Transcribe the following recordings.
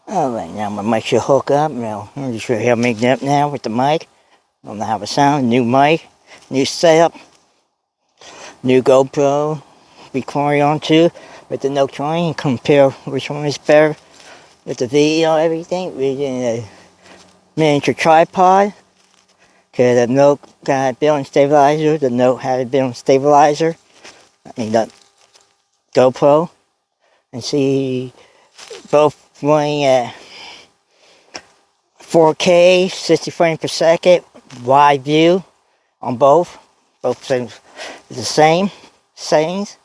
Alright, now my mic should hook up. Now, you should hear me now with the mic. I don't know how it sounds. New mic, new setup, new GoPro. Recording onto with the note20 and compare which one is better with the video, everything. We're using a miniature tripod. Because the note got a built-in stabilizer. The note had a built-in stabilizer. I mean, the GoPro. And see, both running at 4K, 60 frames per second, wide view on both. Both things the same settings.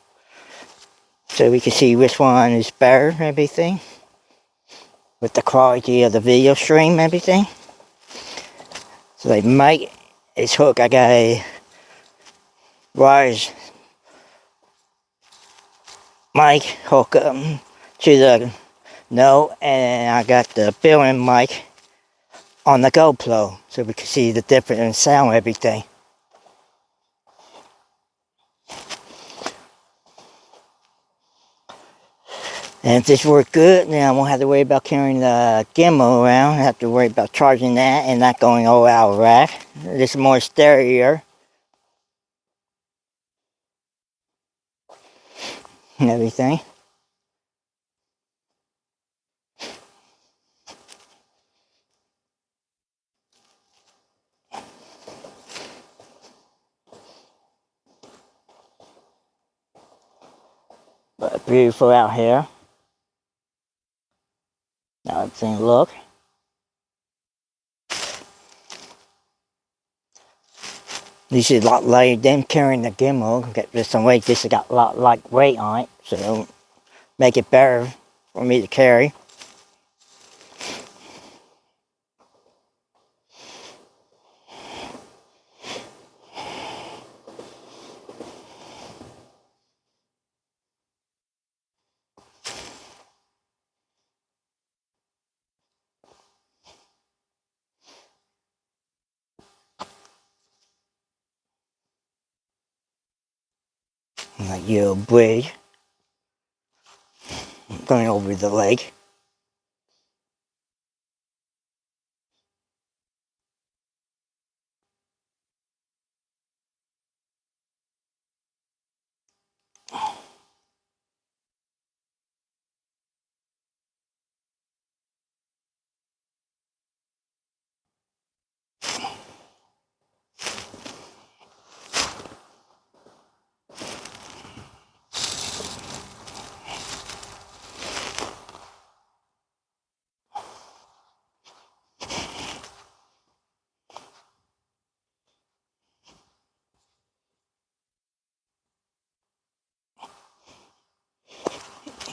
So we can see which one is better and everything. With the quality of the video stream and everything. So the mic is hooked. I got a wireless mic hooked up to the Note, and I got the built-in mic on the GoPro, so we can see the difference in sound and everything. And if this works good, then I won't have to worry about carrying the gimbal around. I have to worry about charging that and not going all out of rack. This is more stereo and everything. But beautiful out here. Now everything look. This is a lot lighter than carrying the gimbal. Get this some weight. This has got a lot light weight on it, so it'll make it better for me to carry. Like your bridge going over the lake.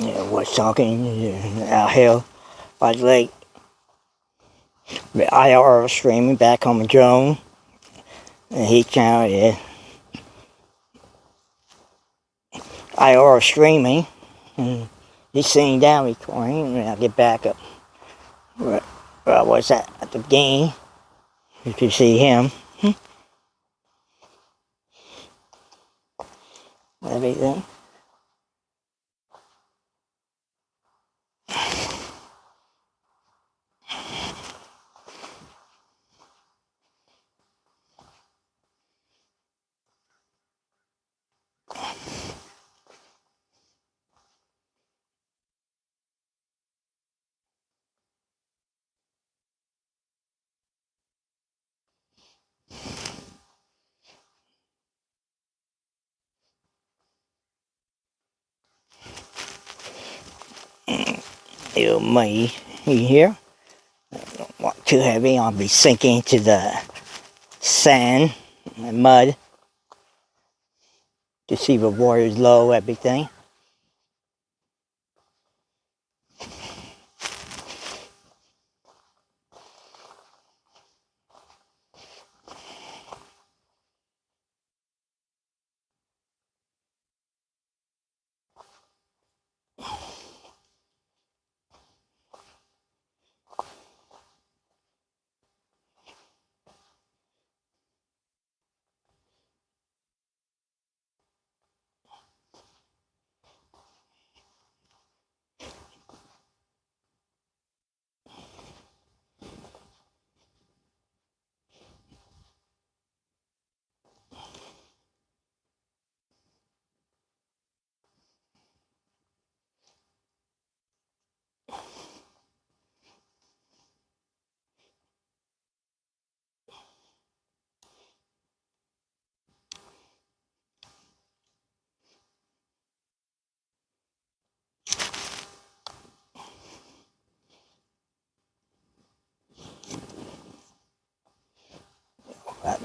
Yeah, what's talking out here by the lake. The IR streaming back on the drone. And he channel is IR streaming. And he's sitting down recording, and I'll get back up where I was at the game. You can see him. Everything. Little me here. Not too heavy, I'll be sinking to the sand and mud. To see the water's low, everything.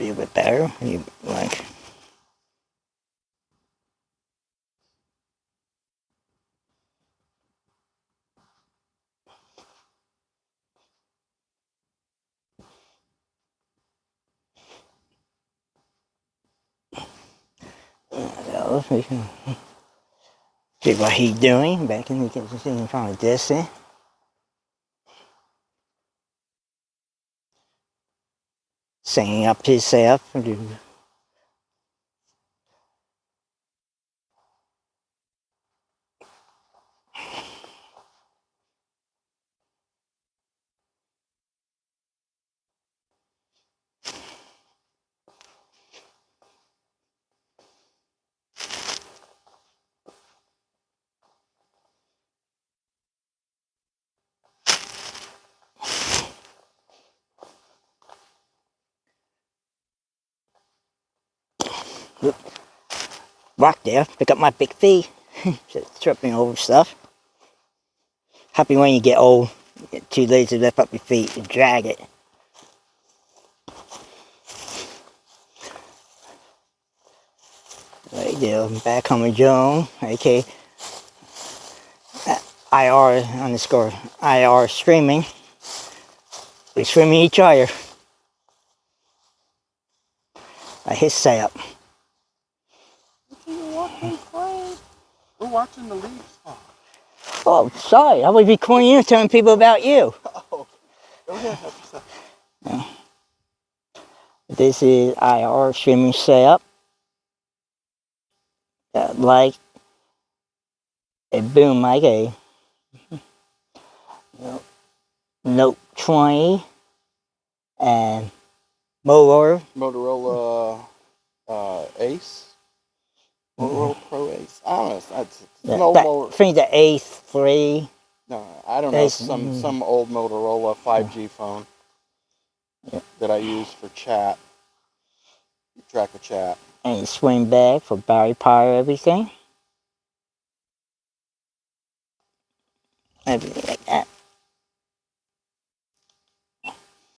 be a bit better. You like. So we can see what he's doing. Back in, you can see in front of this thing. Singing up himself. Walk there, pick up my big feet. Tripping over stuff. Happy when you get old, you get too lazy to lift up your feet and drag it. Right there, back home with Joan, aka IR streaming. We're streaming each other. I hit setup. We're watching the leaves fall. Oh, sorry, I was recording you telling people about you. Oh, go ahead, help yourself. Yeah. This is IR streaming setup. Like a boom like a note 20 and Motorola Ace. Motorola Pro Ace. I don't know. It's an old I think the A3. No, I don't know. Some old Motorola 5G phone that I use for chat. Track of chat. And you swing back for battery power, everything like that.